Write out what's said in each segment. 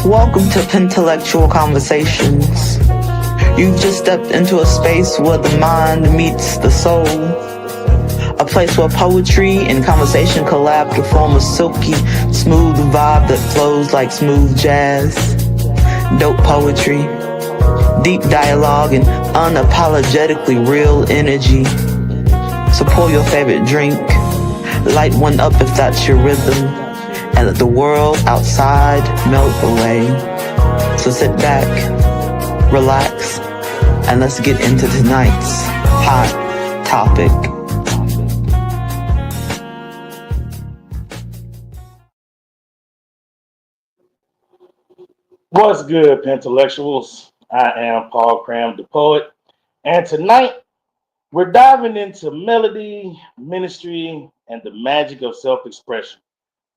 Welcome to PenTellectual Conversations. You've just stepped into a space where the mind meets the soul. A place where poetry and conversation collab to form a silky, smooth vibe that flows like smooth jazz. Dope poetry, deep dialogue, and unapologetically real energy. So pour your favorite drink, light one up if that's your rhythm, and let the world outside melt away. So sit back, relax, and let's get into tonight's hot topic. What's good, PenTellectuals? I am Paul Cram, the poet, and tonight we're diving into melody, ministry, and the magic of self-expression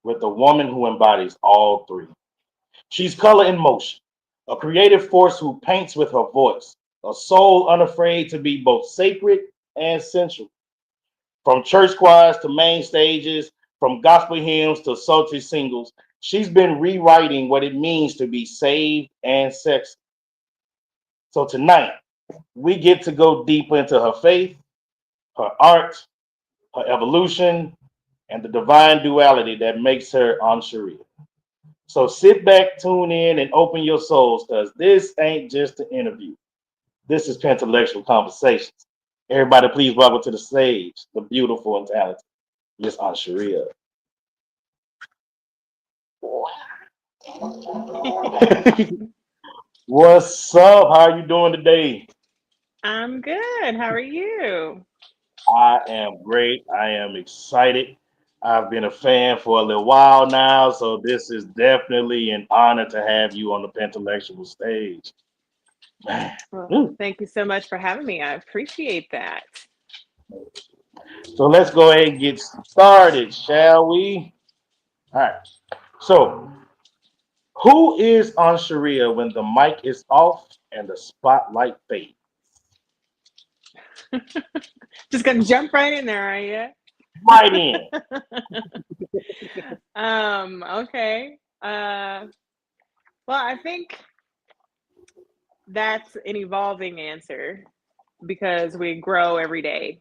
with a woman who embodies all three. She's color in motion, a creative force who paints with her voice, a soul unafraid to be both sacred and sensual. From church choirs to main stages, from gospel hymns to sultry singles, she's been rewriting what it means to be saved and sexy. So tonight, we get to go deep into her faith, her art, her evolution, and the divine duality that makes her Ansheréa. So sit back, tune in, and open your souls, because this ain't just an interview. This is PenTellectual Conversations. Everybody, please welcome to the stage the beautiful and talented Miss Ansheréa. What's up? How are you doing today? I'm good. How are you? I am great. I am excited. I've been a fan for a little while now, so this is definitely an honor to have you on the Pentellectual stage. Man. Well, Ooh. thank you so much for having me. I appreciate that. So let's go ahead and get started, shall we? All right. So, who is on Sharia when the mic is off and the spotlight fades? Just gonna jump right in there, are you? Right in. Okay. Well, I think that's an evolving answer because we grow every day.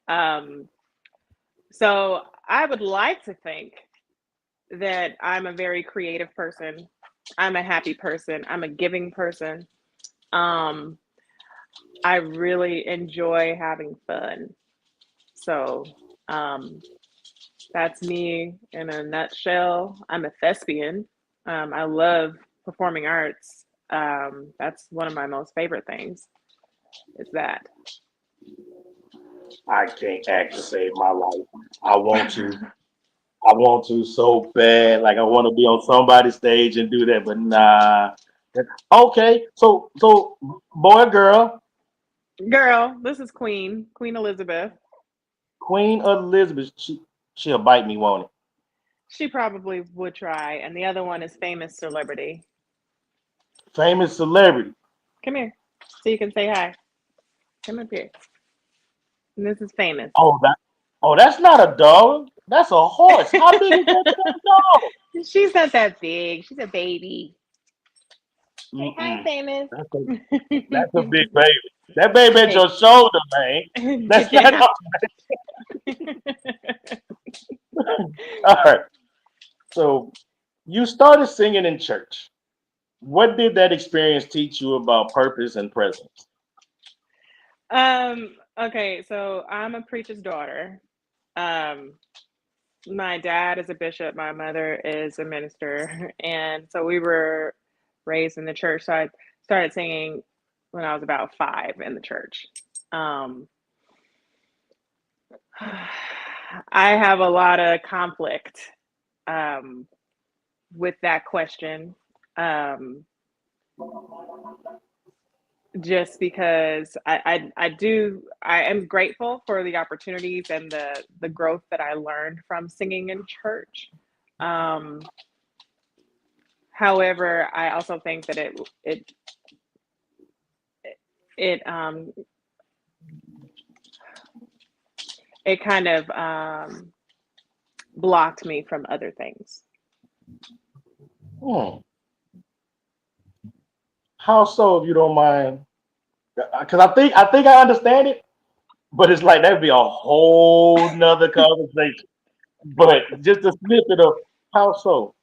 Um, so I would like to think that I'm a very creative person. I'm a happy person. I'm a giving person. Um, I really enjoy having fun. So um, that's me in a nutshell. I'm a thespian. I love performing arts. That's one of my most favorite things. Is that? I can't act to save my life. I want to. I want to so bad. Like I want to be on somebody's stage and do that, but nah. Okay, so boy, girl, Girl, this is Queen Elizabeth. Queen Elizabeth, she'll bite me, won't it? She probably would try, and the other one is famous celebrity. Famous celebrity. Come here, so you can say hi. Come up here. And this is famous. Oh, that's not a dog. That's a horse. How big is that damn dog? She's not that big. She's a baby. Say hi, Mm-mm. famous. That's a that's a big baby. That baby at Hey, your shoulder, man. That's not. yeah. All right. So you started singing in church. What did that experience teach you about purpose and presence? Okay, so I'm a preacher's daughter. Um, my dad is a bishop, my mother is a minister, and so we were raised in the church. So I started singing when I was about 5 in the church. Um, I have a lot of conflict um, with that question. Um, just because I am grateful for the opportunities and the growth that I learned from singing in church. Um, however, I also think that it it kind of blocked me from other things. Hmm. How so, if you don't mind? Because I think I understand it, but it's like that'd be a whole nother conversation. But just a snippet of how so.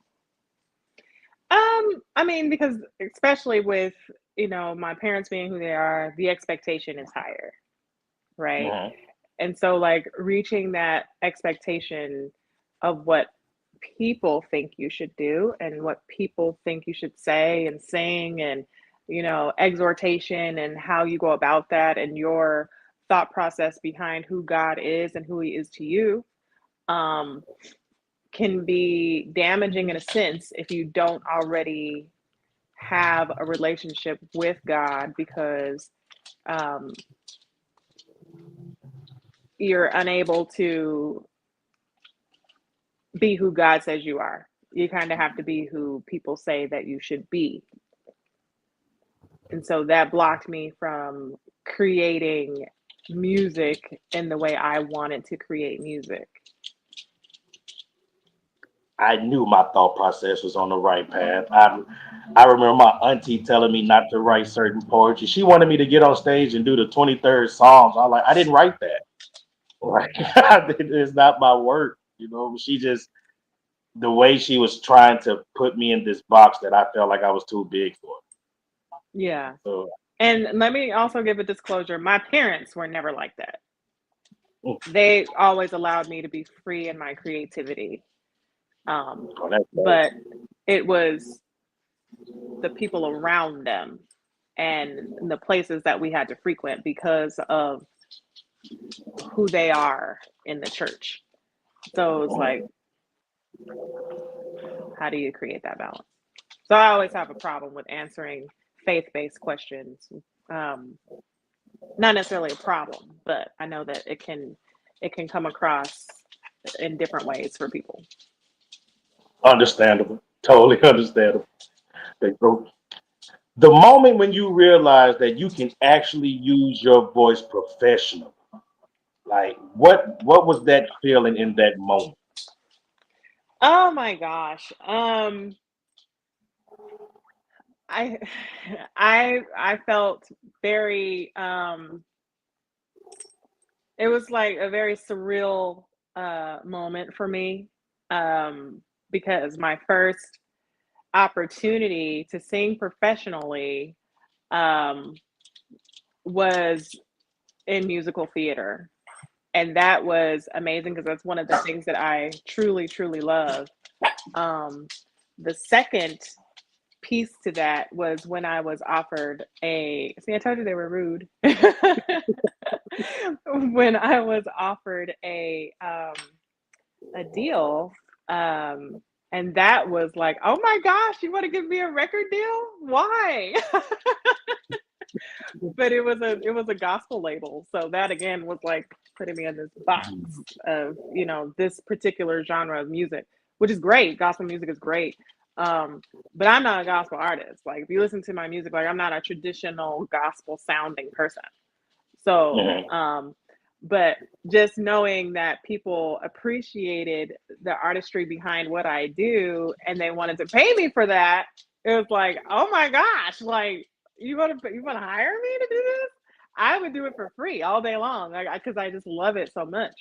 I mean, because especially with, my parents being who they are, the expectation is higher, right? Mhm. And so, like, reaching that expectation of what people think you should do and what people think you should say and sing and, exhortation and how you go about that and your thought process behind who God is and who He is to you, um, can be damaging in a sense if you don't already have a relationship with God because um, you're unable to be who God says you are. You kind of have to be who people say that you should be. And so that blocked me from creating music in the way I wanted to create music. I knew my thought process was on the right path. I remember my auntie telling me not to write certain poetry. She wanted me to get on stage and do the 23rd Psalms. I was like, I didn't write that. Right. It's not my work. She just the way she was trying to put me in this box that I felt like I was too big for. Yeah. So And let me also give a disclosure. My parents were never like that. mm, They always allowed me to be free in my creativity. oh, that's But it was the people around them and the places that we had to frequent because of who they are in the church. So it's like, how do you create that balance? So I always have a problem with answering faith-based questions. Um, Not necessarily a problem, but I know that it can come across in different ways for people. understandable. Totally understandable. So the moment when you realize that you can actually use your voice professionally, like what was that feeling in that moment? Oh my gosh. I I felt very it was like a very surreal moment for me um because my first opportunity to sing professionally um was in musical theater. And that was amazing because that's one of the things that I truly, truly love. Um, the second piece to that was when I was offered a, see, I told you they were rude. When I was offered a deal, um, and that was like, oh my gosh, you want to give me a record deal? Why? But it was a gospel label, so that again was like putting me in this box of this particular genre of music, which is great. Gospel music is great, but I'm not a gospel artist. Like if you listen to my music, like I'm not a traditional gospel sounding person. So Mhm. but just knowing that people appreciated the artistry behind what I do and they wanted to pay me for that, it was like, oh my gosh, like you want to hire me to do this? I would do it for free all day long, like because I just love it so much.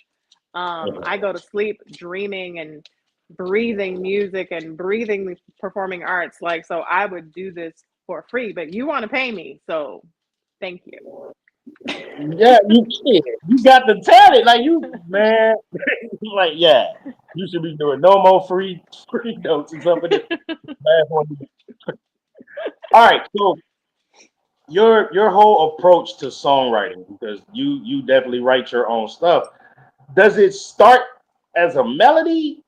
I go to sleep dreaming and breathing music and breathing performing arts, like so I would do this for free, but you want to pay me, so thank you. Yeah, you got the talent, like you man. Like yeah, you should be doing no more free notes and something. Last one. All right, so your whole approach to songwriting, because you definitely write your own stuff. Does it start as a melody,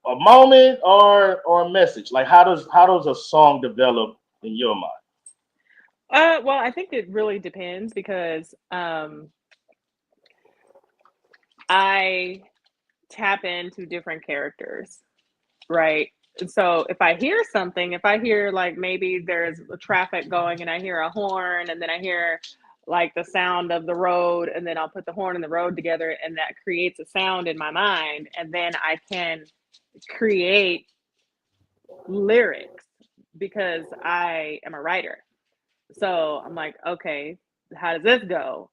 a moment, or a message? Like how does a song develop in your mind? Well, I think it really depends because I tap into different characters, right? And so if I hear something, if I hear like maybe there's a traffic going and I hear a horn and then I hear like the sound of the road and then I'll put the horn and the road together and that creates a sound in my mind and then I can create lyrics because I am a writer. So I'm like, okay, how does this go?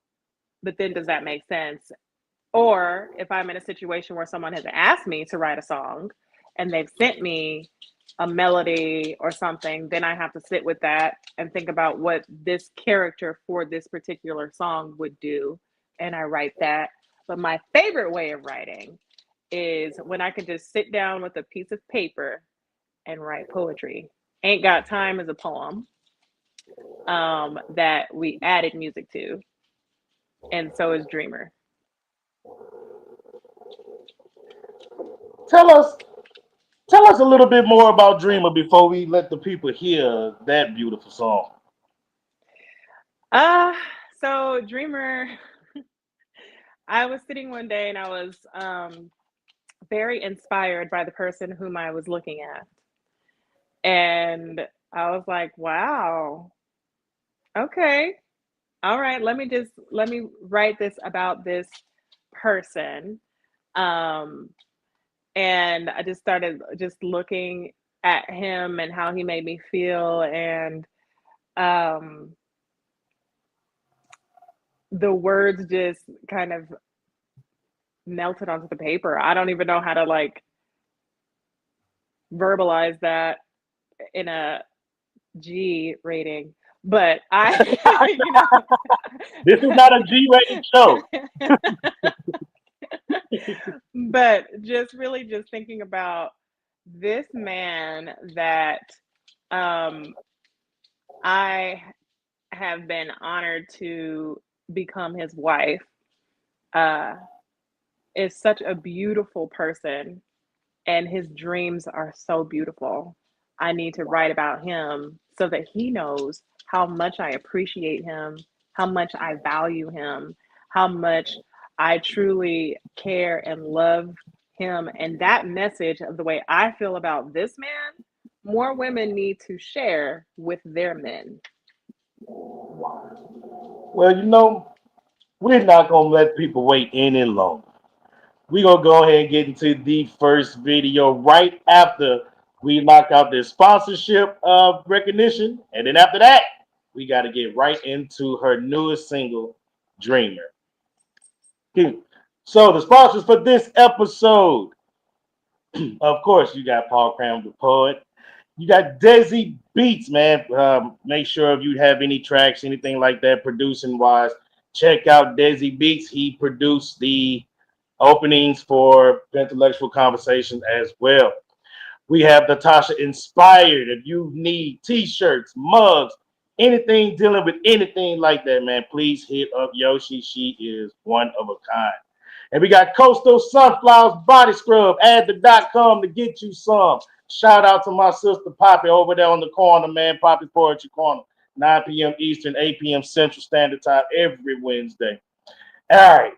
But then does that make sense? Or if I'm in a situation where someone has asked me to write a song and they've sent me a melody or something, then I have to sit with that and think about what this character for this particular song would do. And I write that. But my favorite way of writing is when I can just sit down with a piece of paper and write poetry. Ain't Got Time is a poem that we added music to, and so is Dreamer. Tell us, tell us a little bit more about Dreamer before we let the people hear that beautiful song. Uh, so Dreamer, I was sitting one day and I was very inspired by the person whom I was looking at. And I was like, wow, okay, all right, let me write this about this person. Um, and I just started just looking at him and how he made me feel, and um, the words just kind of melted onto the paper. I don't even know how to like verbalize that in a G rating, but I, This is not a G-rated show. but just really just thinking about this man that I have been honored to become his wife, uh, is such a beautiful person, and his dreams are so beautiful. I need to write about him so that he knows how much I appreciate him, how much I value him, how much I truly care and love him. And that message of the way I feel about this man, more women need to share with their men. Well, we're not gonna let people wait any longer. We're gonna go ahead and get into the first video right after we knock out this sponsorship recognition, and then after that, we got to get right into her newest single, Dreamer. So the sponsors for this episode, of course, you got Paul Cram the Poet. You got Desi Beats, man. Make sure if you have any tracks, anything like that, producing wise, check out Desi Beats. He produced the openings for PenTellectual Conversations as well. We have Natasha Inspired. If you need t-shirts, mugs, anything dealing with anything like that, man, please hit up Yoshi. She is one of a kind. And we got Coastal Sunflowers Body Scrub. Add the .com to get you some. Shout out to my sister Poppy over there on the corner, man. Poppy Poetry Corner. 9 p.m. Eastern, 8 p.m. Central Standard Time every Wednesday. All right.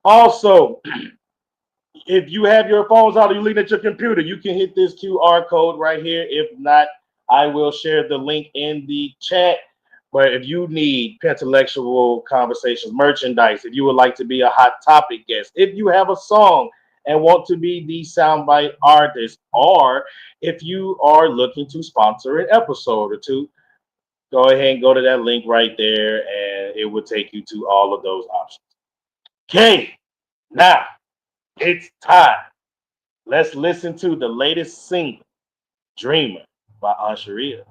Also, if you have your phones out or you're looking at your computer, you can hit this QR code right here. If not, I will share the link in the chat. But if you need PenTellectual Conversations merchandise, if you would like to be a hot topic guest, if you have a song and want to be the soundbite artist, or if you are looking to sponsor an episode or two, go ahead and go to that link right there, and it will take you to all of those options. Okay, now it's time. Let's listen to the latest single, Dreamer by Ansheréa.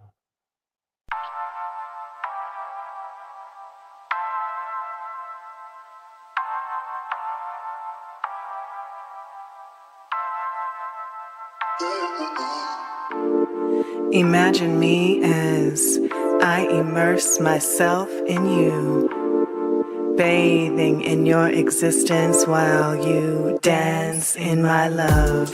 Imagine me as I immerse myself in you, bathing in your existence while you dance in my love.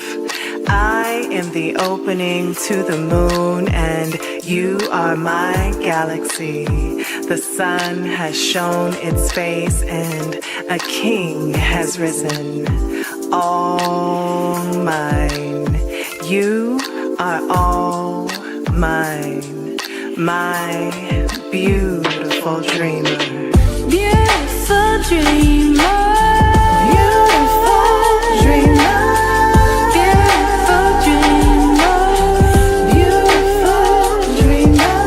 I am the opening to the moon, and you are my galaxy. The sun has shown its face, and a king has risen. All mine, you are all mine, my beautiful dreamer. Beautiful dreamer. Beautiful dreamer. Beautiful dreamer. Beautiful dreamer.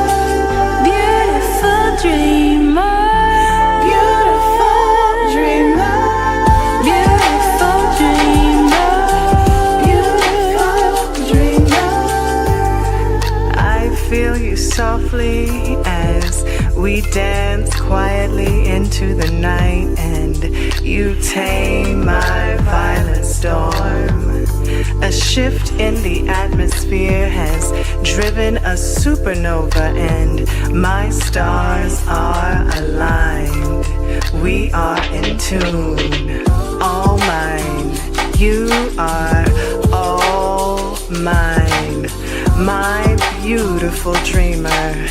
softly as we dance quietly into the night, and you tame my violent storm. A shift in the atmosphere has driven a supernova, and my stars are aligned. We are in tune, all mine. You are all mine. My beautiful dreamer,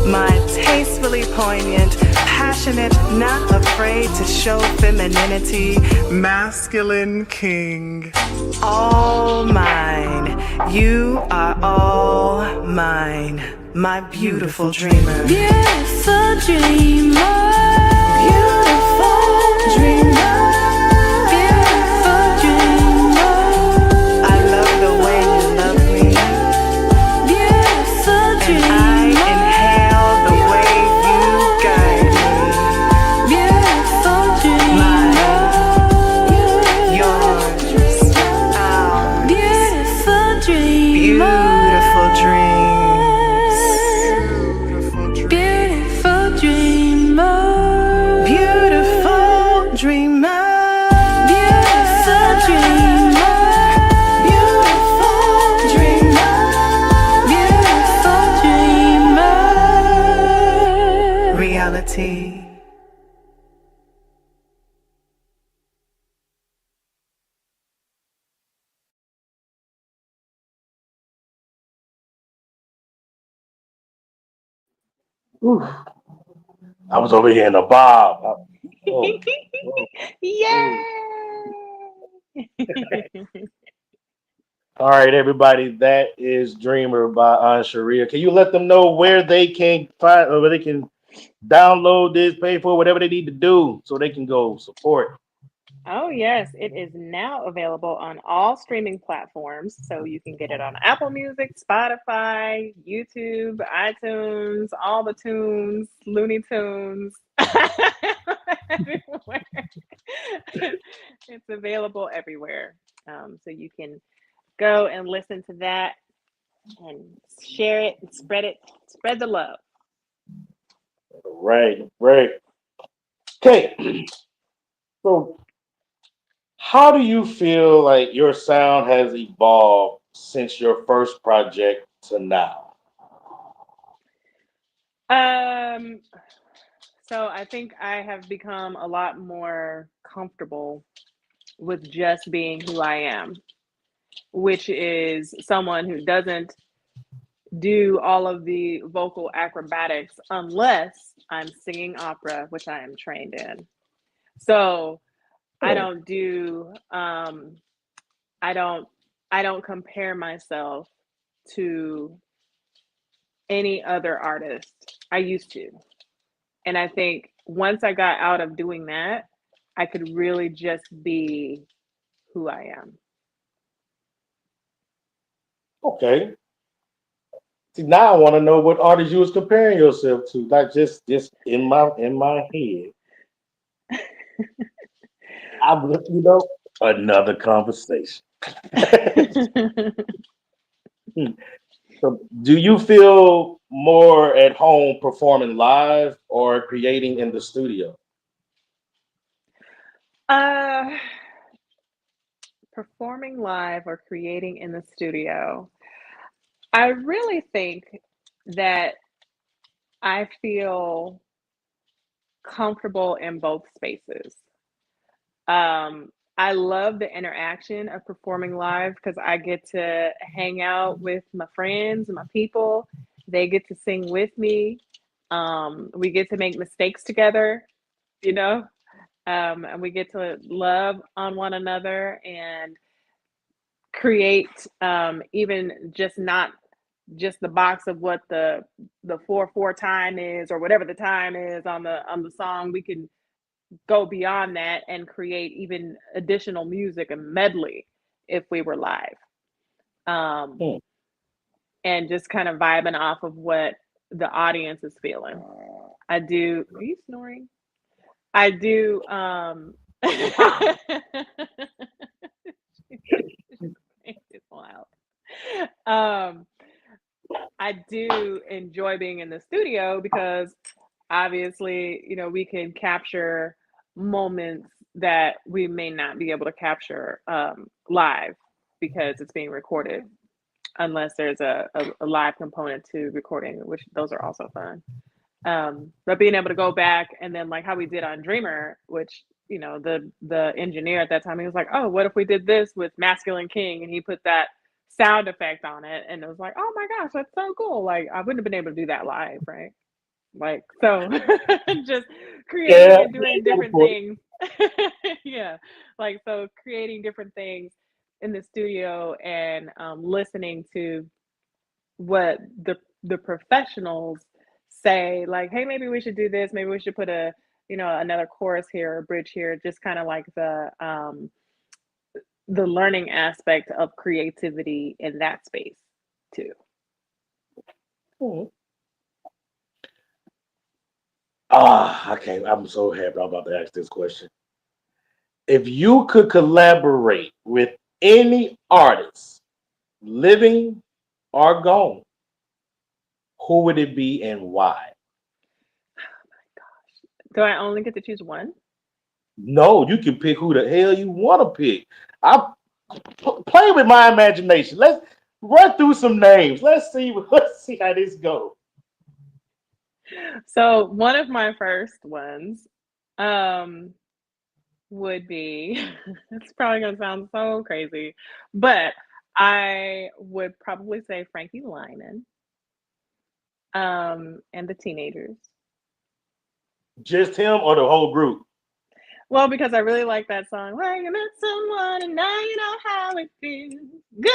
my tastefully poignant, passionate, not afraid to show femininity, masculine king. All mine, you are all mine, my beautiful dreamer. Beautiful dreamer. Beautiful dreamer. Beautiful dreamer. I love the way you love me. Beautiful And dreamer. I inhale the way you guide me. Beautiful Mine, dreamer. yours, ours. Beautiful dreamer. Beautiful dreams. Beautiful dreams. Beautiful dreamer. Beautiful dreamer. Beautiful dreamer. Beautiful dreamer. Beautiful dreamer. Reality. Whew. I was over here in a bob. Oh, oh, Yay! All right, everybody. That is Dreamer by Ansheréa. Can you let them know where they can find or where they can download this, pay for whatever they need to do so they can go support? Oh, yes, it is now available on all streaming platforms. So you can get it on Apple Music, Spotify, YouTube, iTunes, all the tunes, Looney Tunes, everywhere. It's available everywhere. So you can go and listen to that and share it and spread the love. Right, right. Okay. So how do you feel like your sound has evolved since your first project to now? Um, so I think I have become a lot more comfortable with just being who I am, which is someone who doesn't do all of the vocal acrobatics unless I'm singing opera, which I am trained in. So I Hmm. don't do I don't I don't compare myself to any other artist. I used to. And I think once I got out of doing that, I could really just be who I am. Okay. See, now I want to know what artist you was comparing yourself to, not just in my head. Another conversation. So, do you feel more at home performing live or creating in the studio? uh, Performing live or creating in the studio. I really think that I feel comfortable in both spaces. I love the interaction of performing live because I get to hang out with my friends and my people. They get to sing with me. We get to make mistakes together, you know, and we get to love on one another and create even just not just the box of what the 4/4 time is or whatever the time is on the song. We can go beyond that and create even additional music and medley if we were live, um, Hmm. and just kind of vibing off of what the audience is feeling. I do. Are you snoring? I do. It's loud. Um, I do enjoy being in the studio because obviously, we can capture moments that we may not be able to capture live because it's being recorded, unless there's a live component to recording, which those are also fun. But being able to go back and then like how we did on Dreamer, which the engineer at that time, he was like, oh, what if we did this with Masculine King, and he put that sound effect on it, and it was like, oh my gosh, that's so cool. Like I wouldn't have been able to do that live, right? Like so just creating Yeah, and doing yeah, different things. Yeah, like so creating different things in the studio and listening to what the professionals say, like, hey, maybe we should do this, maybe we should put a another chorus here, a bridge here, just kind of like the learning aspect of creativity in that space too. Mhm. Ah, okay. I'm so happy I'm about to ask this question. If you could collaborate with any artist, living or gone, who would it be and why? Do I only get to choose one? No, you can pick who the hell you want to pick. I play with my imagination. Let's run through some names. Let's see how this goes. So one of my first ones um would be it's probably gonna sound so crazy, but I would probably say Frankie Lyman, and the Teenagers. Just him or the whole group? Well, because I really like that song. When you met someone and now you know how it feels. Goody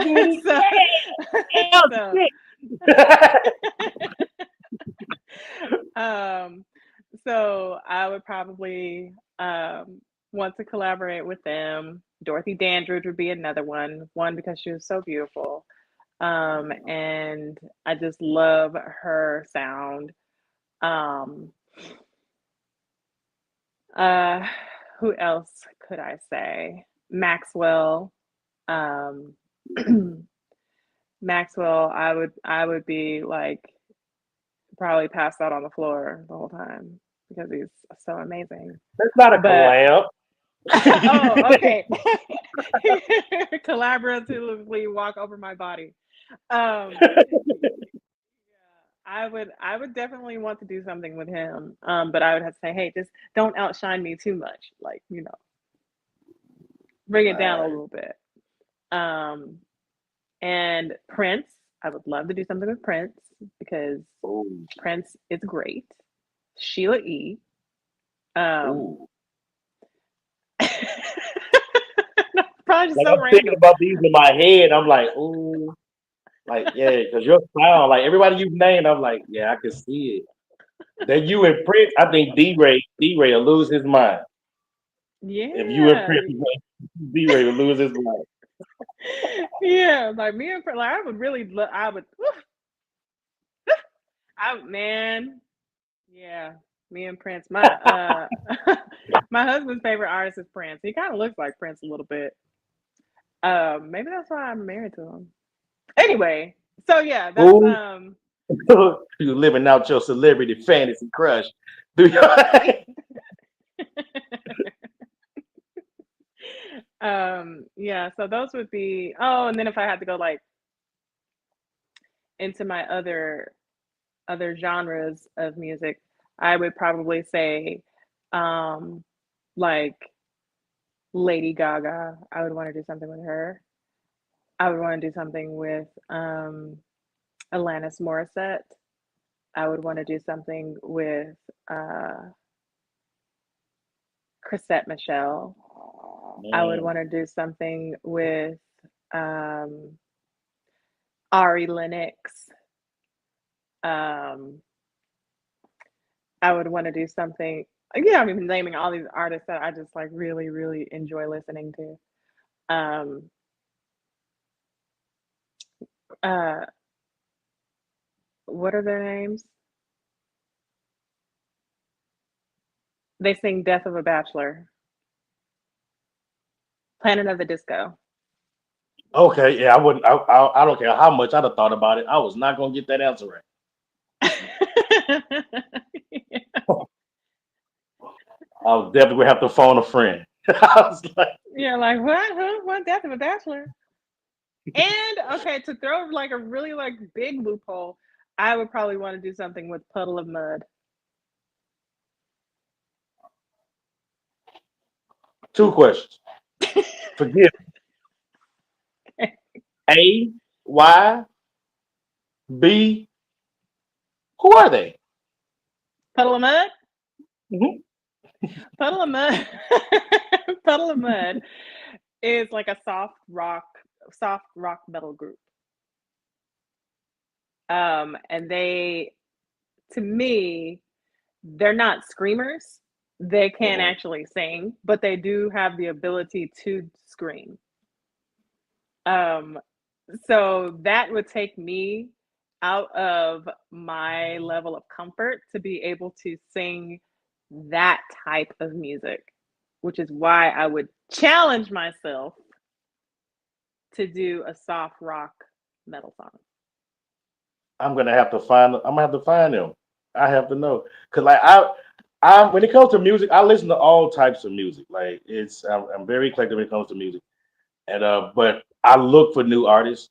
goody. so um so I would probably want to collaborate with them. Dorothy Dandridge would be another one because she was so beautiful. And I just love her sound. Um uh who else could I say? Maxwell. Um Maxwell, I would be like probably passed out on the floor the whole time because he's so amazing. That's not a But collab. oh, okay. Collaboratively walk over my body. Um, I would definitely want to do something with him. But I would have to say, hey, just don't outshine me too much. Like, bring it down a Right. little bit. Um, and Prince, I would love to do something with Prince because Ooh, Prince is great. Sheila E. Um, ooh. probably just Like so I'm thinking random. about these in my head. I'm like, ooh, like yeah, because your sound, like everybody you've named, I'm like, yeah, I can see it. Then you and Prince, I think D-Ray will lose his mind. If you and Yeah, Prince, D-Ray will lose his mind. yeah. Like me and like I would really, I would, man, yeah. Me and Prince. My husband's favorite artist is Prince. He kind of looks like Prince a little bit. Maybe that's why I'm married to him. Anyway, so yeah, that's Ooh, you living out your celebrity fantasy crush. Do you? yeah. So those would be. Oh, and then if I had to go like into my other genres of music, I would probably say, um, like Lady Gaga. I would want to do something with her. I would want to do something with Alanis Morissette. I would want to do something with Chrisette Michelle. I would Mm. want to do something with um, Ari Lennox. Um, I would want to do something. Yeah, I'm naming all these artists that I just like really, really enjoy listening to. Um, uh, what are their names? They sing "Death of a Bachelor," "Planet of the Disco." Okay, yeah, I wouldn't. I don't care how much I'd have thought about it. I was not gonna get that answer right. I was definitely gonna have to phone a friend. I was like, You're like, what? Huh? What? Death of a Bachelor? And okay, to throw like a really like big loophole, I would probably want to do something with Puddle of Mud. two questions. Forgive me. A, why? B, who are they? Puddle of Mud? Mhm. Puddle of Mud. Puddle of Mud is like a soft rock metal group. And they, to me, they're not screamers. They can't Mhm. actually sing, but they do have the ability to scream. Um, so that would take me out of my level of comfort to be able to sing that type of music, which is why I would challenge myself to do a soft rock metal song. I'm gonna have to find. I'm gonna have to find them. I have to know because like I when it comes to music, I listen to all types of music. Like I'm very eclectic when it comes to music, and but I look for new artists,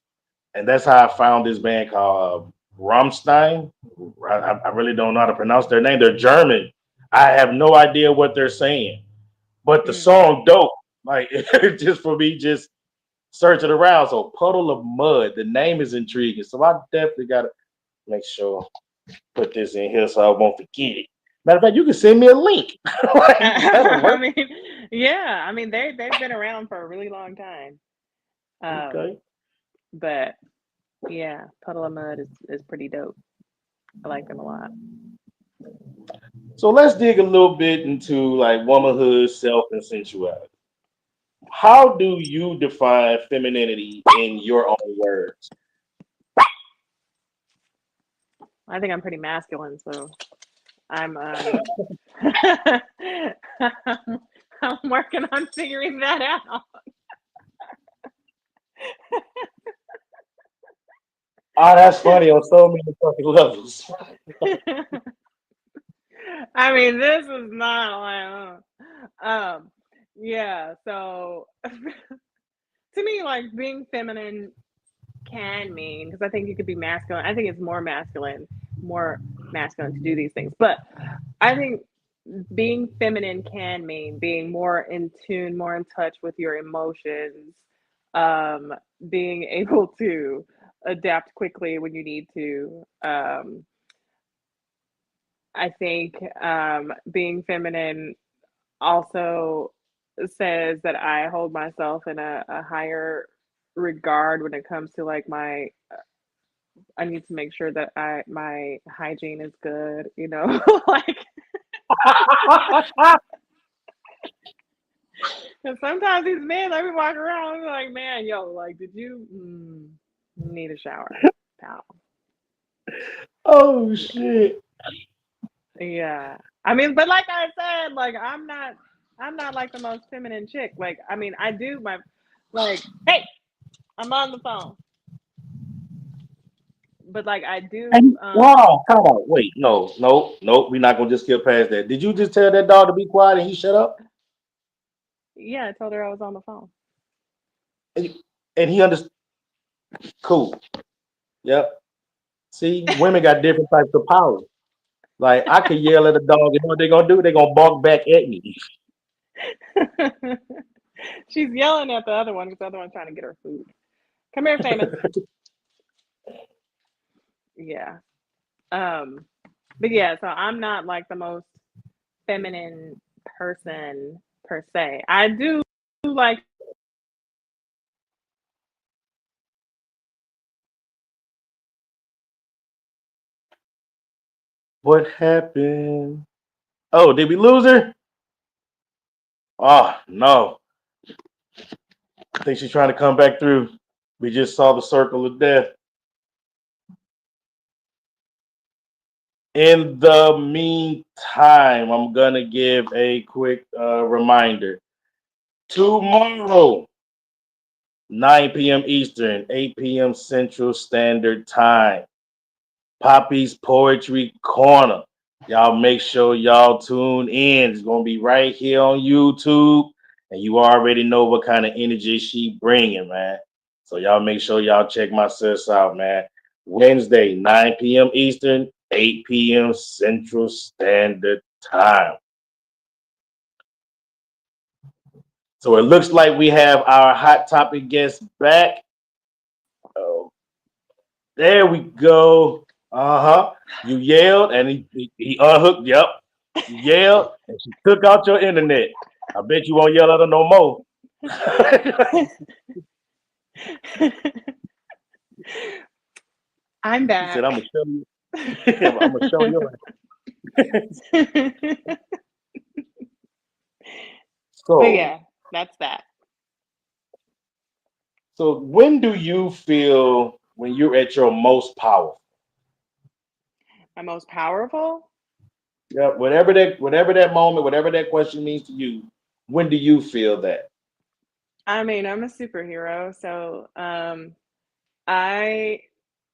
and that's how I found this band called Rammstein. I really don't know how to pronounce their name. They're German. I have no idea what they're saying, but the Mm. song dope. Like just for me, just searching around. So Puddle of Mud. The name is intriguing. So I definitely gotta make sure put this in here so I won't forget it. Matter of fact, you can send me a link. Like that'll I work. mean, yeah, I mean they've been around for a really long time. Um, Okay. but yeah, Puddle of Mud is pretty dope. I like them a lot. So let's dig a little bit into like womanhood, self, and sensuality. How do you define femininity in your own words? I think I'm pretty masculine, so I'm I'm, I'm working on figuring that out. Ah, that's funny on so many fucking levels. I mean, this is not like, yeah. So to me, like being feminine can mean because I think you could be masculine. I think it's more masculine to do these things. But I think being feminine can mean being more in tune, more in touch with your emotions, um, being able to adapt quickly when you need to. I think being feminine also says that I hold myself in a higher regard when it comes to like my I need to make sure that my hygiene is good, you know, like 'cause sometimes these men let me walk around and be like, man, yo, like, did you need a shower, pal? Oh Yeah, shit. yeah. I mean, but like I said, like I'm not like the most feminine chick. Like, I mean, I do my like, hey, I'm on the phone, but like I do, And wow, time out. Wait, no, no, no. We're not gonna just skip past that. Did you just tell that dog to be quiet and he shut up? yeah, I told her I was on the phone. And, and he understood. Cool. Yep. See, women got different types of power. Like I could yell at a dog, and what they gonna do? They gonna bark back at me. She's yelling at the other one because the other one's trying to get her food. Come here, famous. Yeah. Um, but yeah, so I'm not like the most feminine person per se. I do like What happened? Oh, did we lose her? Oh no. I think she's trying to come back through. We just saw the circle of death. In the meantime, I'm gonna give a quick reminder. Tomorrow, 9 p.m. Eastern, 8 p.m. Central Standard Time. Poppy's Poetry Corner. Y'all make sure y'all tune in. It's gonna be right here on YouTube, and you already know what kind of energy she bringing, man. So y'all make sure y'all check my sis out, man. Wednesday, 9 p.m. Eastern, 8 p.m. Central Standard Time. So it looks like we have our hot topic guest back. Oh, there we go. Uh-huh. You yelled and he unhooked. Yep. You yelled and she took out your internet. I bet you won't yell at her no more. I'm She back. said, I'm gonna show you. I'm gonna show you. But So, yeah, that's that. so when do you feel when you're at your most powerful? My most powerful? Yeah, whatever that moment, whatever that question means to you, when do you feel that? I mean, I'm a superhero, so I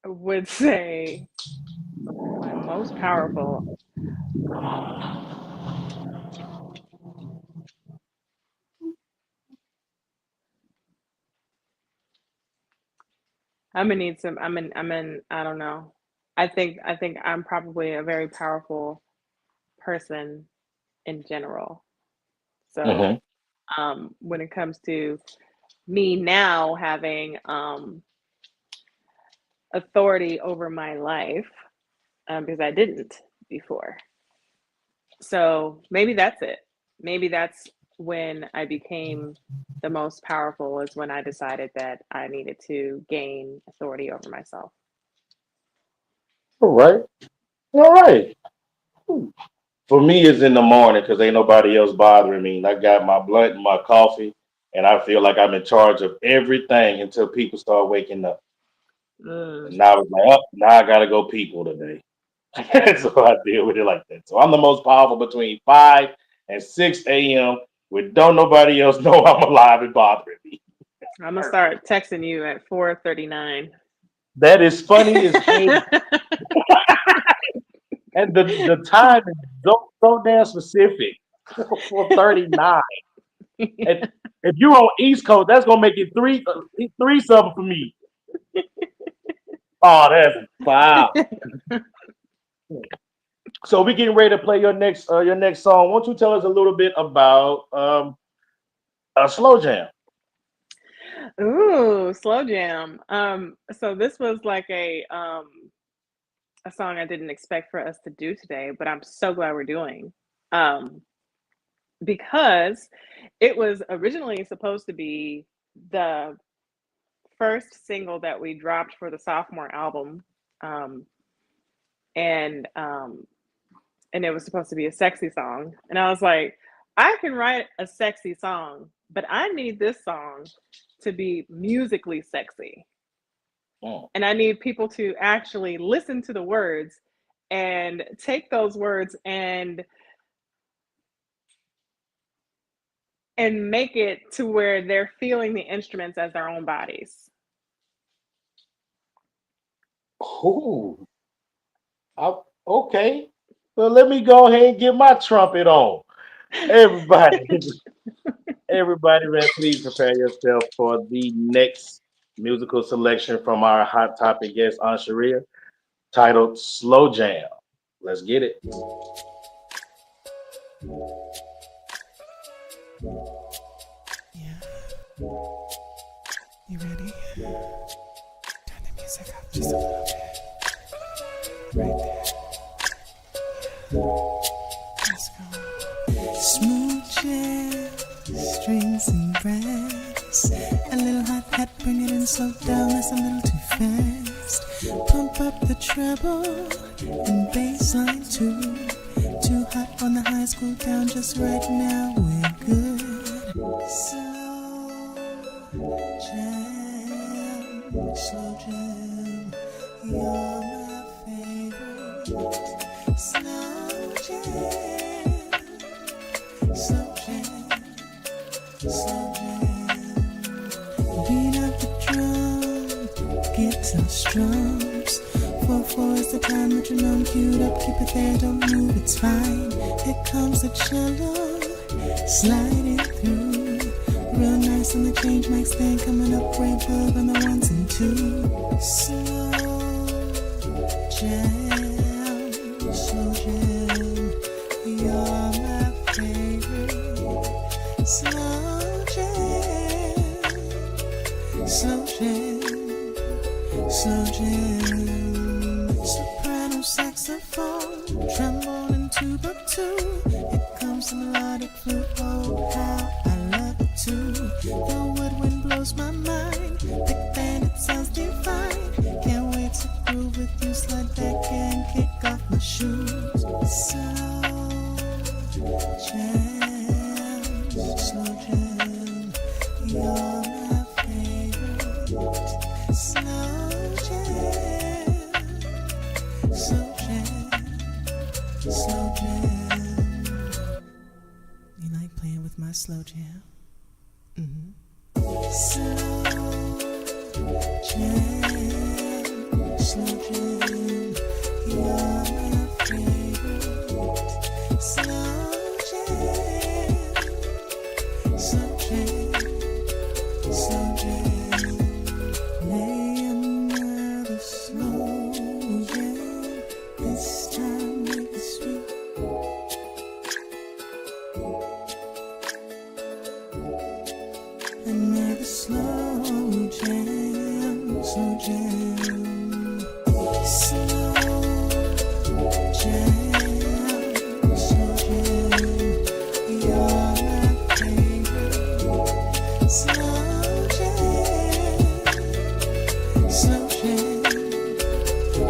would say my most powerful. I'm gonna need some. I'm in. I don't know. I think I'm probably a very powerful person in general. So, Hmm. when it comes to me now having authority over my life, because I didn't before. So maybe that's it. Maybe that's when I became the most powerful, is when I decided that I needed to gain authority over myself. All right. All right. For me, it's in the morning because ain't nobody else bothering me. I got my blunt and my coffee, and I feel like I'm in charge of everything until people start waking up. Mm. And now it's like, oh, now I gotta go people today. So I deal with it like that. So I'm the most powerful between 5 and 6 a.m. when don't nobody else know I'm alive and bothering me. I'm gonna start texting you at 4:39. That is funny as hell. And the time is so damn specific. 4:39. And if you're on East Coast, that's gonna make it three something for me. Oh, that's wow. So we getting ready to play your next song. Won't you tell us a little bit about a slow jam? Ooh, slow jam. So this was like a song I didn't expect for us to do today, but I'm so glad we're doing. Um, because it was originally supposed to be the first single that we dropped for the sophomore album. Um, and and it was supposed to be a sexy song. And I was like, I can write a sexy song, but I need this song to be musically sexy. Mm. And I need people to actually listen to the words and take those words and make it to where they're feeling the instruments as their own bodies. Ooh, okay. Well, let me go ahead and get my trumpet on. Everybody, everybody, please prepare yourself for the next musical selection from our hot topic guest, Ansheréa, titled "Slow Jam." Let's get it. Yeah, you ready? Turn the music up just a little bit. Right there. Let's go. Smooth jazz, strings and brass. A little hot hat, bring it in slow down, that's a little too fast. Pump up the treble and bass line too. Too hot on the high, school down just right now, we're good. Slow jam, you're my favorite. Slow jam, slow jam, slow jam. Beat sells drums. 4/4 is the time metronome queued up. Keep it there, don't move, it's fine. Here comes the cello, sliding through. Real nice on the change mic stand, coming up way above on the ones and twos. Slow jam, slow jam. You're my favorite. Slow jam, slow jam, slow jam. Soprano, saxophone, trombone and tuba too. Here comes the melodic flute. Oh, how I love it too. The woodwind blows my mind. Big band, it sounds divine. Can't wait to groove with you. Slide back and kick off my shoes. Slow jam, slow jam. You're my favorite. Slow jam, slow jam, slow jam. You like playing with my slow jam? Mm-hmm. Slow jam, slow jam. You're my favorite. Slow jam, slow jam, slow jam. Play another slow jam. This time make it sweet. Another slow jam, slow jam. Slow jam, slow jam. You're my favorite. Slow jam, slow jam,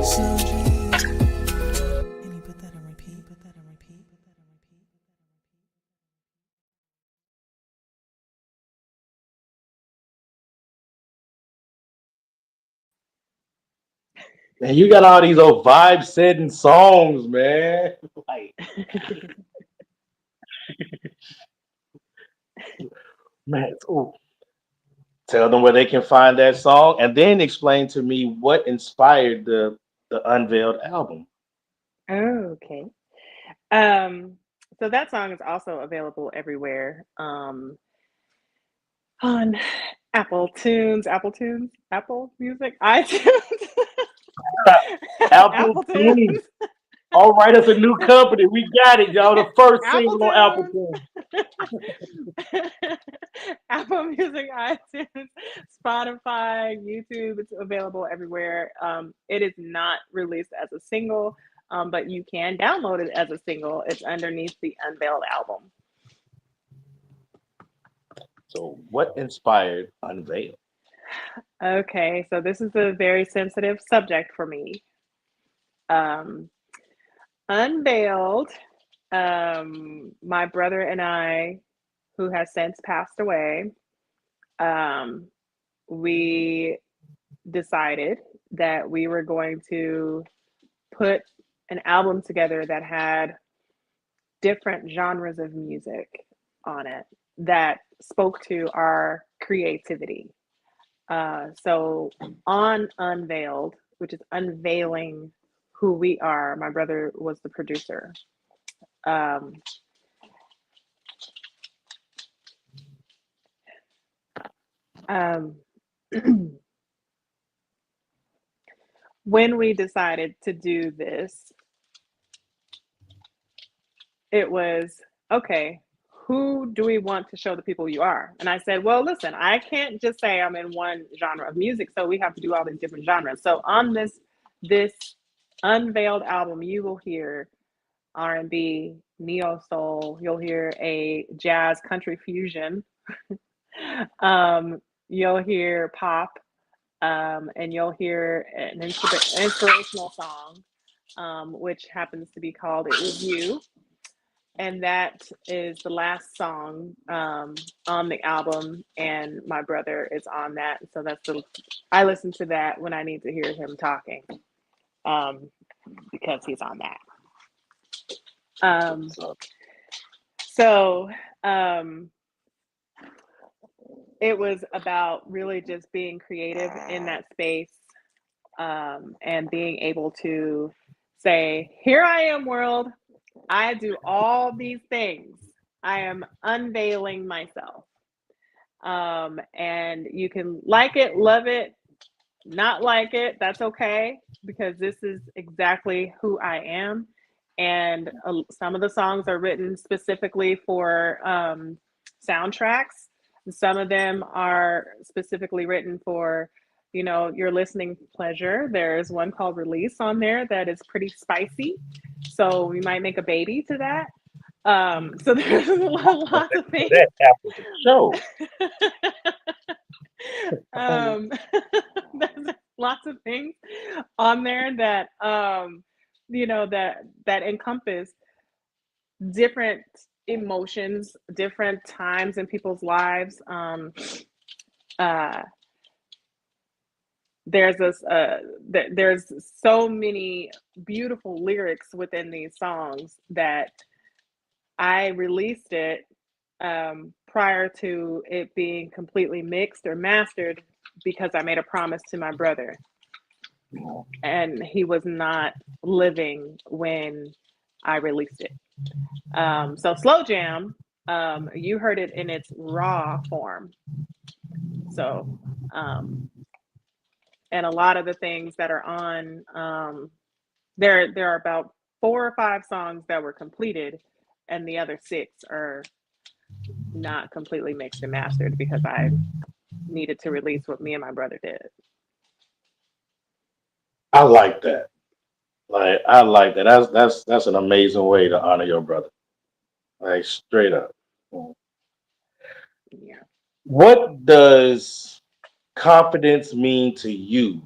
slow jam. And you put that on repeat, put that on repeat, put that on repeat. And you got all these old vibe setting songs, man. Like, man, ooh. Tell them where they can find that song, and then explain to me what inspired the unveiled album. Oh, okay. Um, so that song is also available everywhere. On Apple Music, iTunes, Apple Apple Tunes, Tunes. All right, it's a new company. We got it, y'all. The first Apple single on Apple Tunes, Tunes. Apple Music, iTunes, Spotify, YouTube. It's available everywhere. It is not released as a single, but you can download it as a single. It's underneath the Unveiled album. So, what inspired Unveil? Okay, so this is a very sensitive subject for me. Um, Unveiled, my brother and I, who has since passed away, um, we decided that we were going to put an album together that had different genres of music on it that spoke to our creativity. So on Unveiled, which is unveiling who we are, my brother was the producer. Um, um, when we decided to do this, it was okay, who do we want to show the people you are? And I said, well, listen, I can't just say I'm in one genre of music, so we have to do all these different genres. So on this unveiled album, you will hear R&B, neo soul, you'll hear a jazz country fusion, you'll hear pop, and you'll hear an inspirational song, which happens to be called It Was You. And that is the last song on the album, and my brother is on that. So I listen to that when I need to hear him talking, because he's on that. So it was about really just being creative in that space, and being able to say, "Here I am, world. I do all these things. I am unveiling myself." And you can like it, love it, not like it. That's okay, because this is exactly who I am. And some of the songs are written specifically for soundtracks. Some of them are specifically written for, your listening pleasure. There's one called Release on there that is pretty spicy. So we might make a baby to that. So there's lots of things. That after the show. um, there's lots of things on there that that encompass different emotions, different times in people's lives. Uh, there's so many beautiful lyrics within these songs that I released it prior to it being completely mixed or mastered, because I made a promise to my brother, and he was not living when I released it. So Slow Jam, you heard it in its raw form. So, and a lot of the things that are on, there are about 4 or 5 songs that were completed, and the other 6 are not completely mixed and mastered because I needed to release what me and my brother did. I like that. Like I like that. That's an amazing way to honor your brother. Like straight up. Yeah. What does confidence mean to you,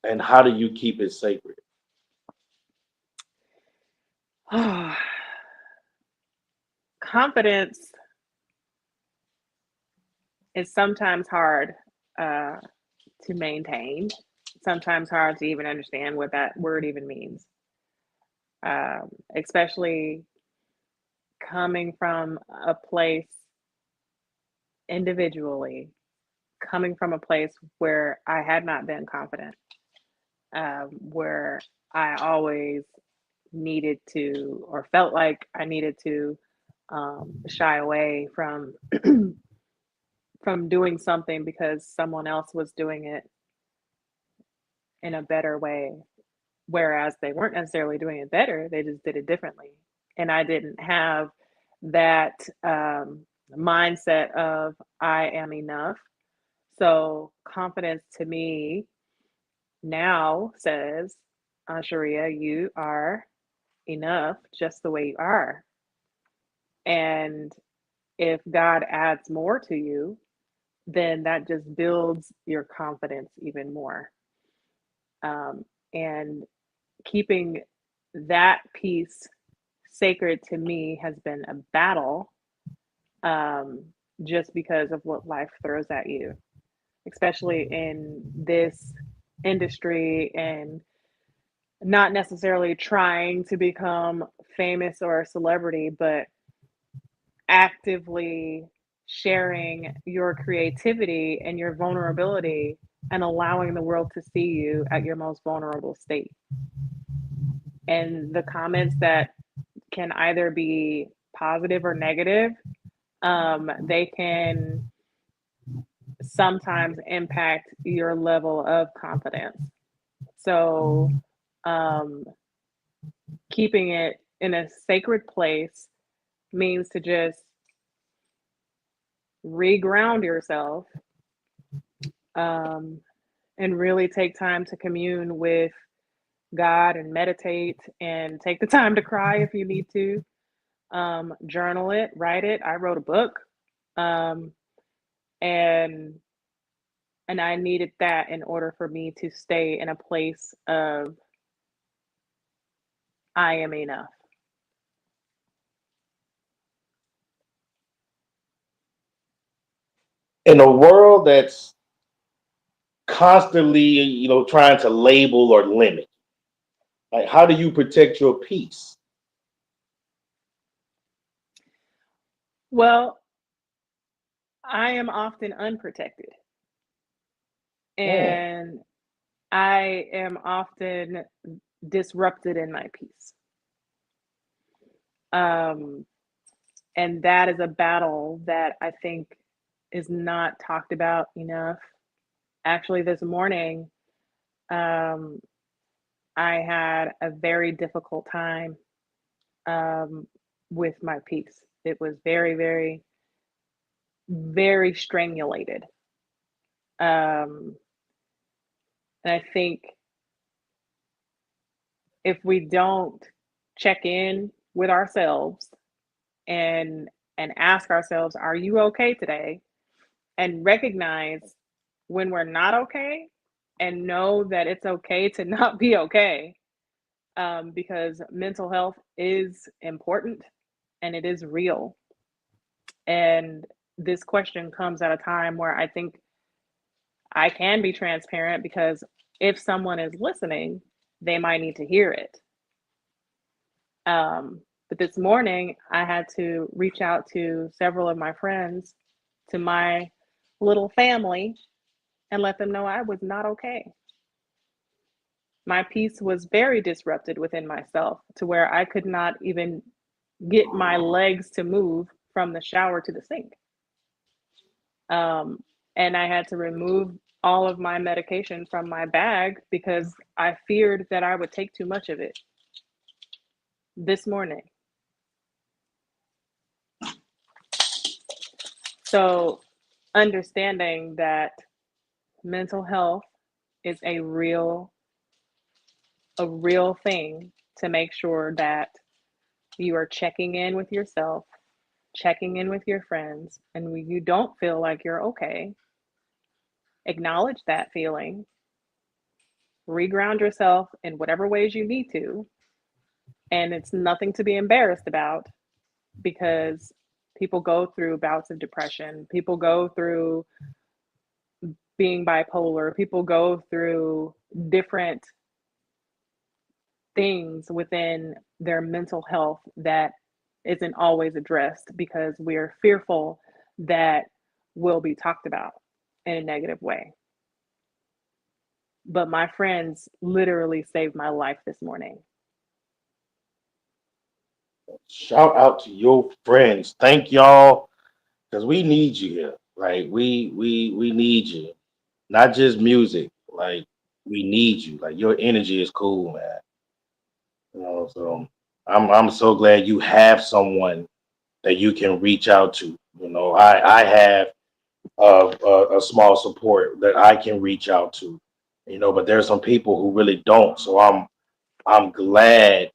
and how do you keep it sacred? Confidence is sometimes hard uh, to maintain, sometimes hard to even understand what that word even means, especially coming from a place individually, coming from a place where I had not been confident, where I always needed to, or felt like I needed to, shy away from from doing something because someone else was doing it in a better way, whereas they weren't necessarily doing it better, they just did it differently. And I didn't have that mindset of I am enough. So confidence to me now says, Ansheréa, you are enough just the way you are. And if God adds more to you, then that just builds your confidence even more. And keeping that piece sacred to me has been a battle, um, just because of what life throws at you, especially in this industry, and not necessarily trying to become famous or a celebrity, but actively sharing your creativity and your vulnerability and allowing the world to see you at your most vulnerable state. And the comments that can either be positive or negative, they can sometimes impact your level of confidence. So, um, keeping it in a sacred place means to just reground yourself, um, and really take time to commune with God and meditate and take the time to cry if you need to. Journal it, write it. I wrote a book, um, and I needed that in order for me to stay in a place of I am enough. In a world that's constantly, trying to label or limit, like how do you protect your peace? Well, I am often unprotected, Mm, and I am often disrupted in my peace. Um, and that is a battle that I think is not talked about enough. Actually, this morning, um, I had a very difficult time um, with my peace. It was very, very, very strangulated. Um, and I think if we don't check in with ourselves and ask ourselves, are you okay today? And recognize when we're not okay and know that it's okay to not be okay, because mental health is important and it is real. And this question comes at a time where I think I can be transparent because if someone is listening, they might need to hear it. But this morning, I had to reach out to several of my friends, to my little family, and let them know I was not okay. My peace was very disrupted within myself to where I could not even get my legs to move from the shower to the sink. Um, and I had to remove all of my medication from my bag because I feared that I would take too much of it this morning. So, understanding that mental health is a real thing, to make sure that you are checking in with yourself, checking in with your friends, and when you don't feel like you're okay, acknowledge that feeling, reground yourself in whatever ways you need to, and it's nothing to be embarrassed about because people go through bouts of depression, people go through being bipolar, people go through different things within their mental health that isn't always addressed because we're fearful that will be talked about in a negative way. But my friends literally saved my life this morning. Shout out to your friends. Thank y'all because we need you here. Like we need you. Not just music. Like we need you. Like your energy is cool, man. So I'm so glad you have someone that you can reach out to. I have a small support that I can reach out to. But there's some people who really don't. So I'm glad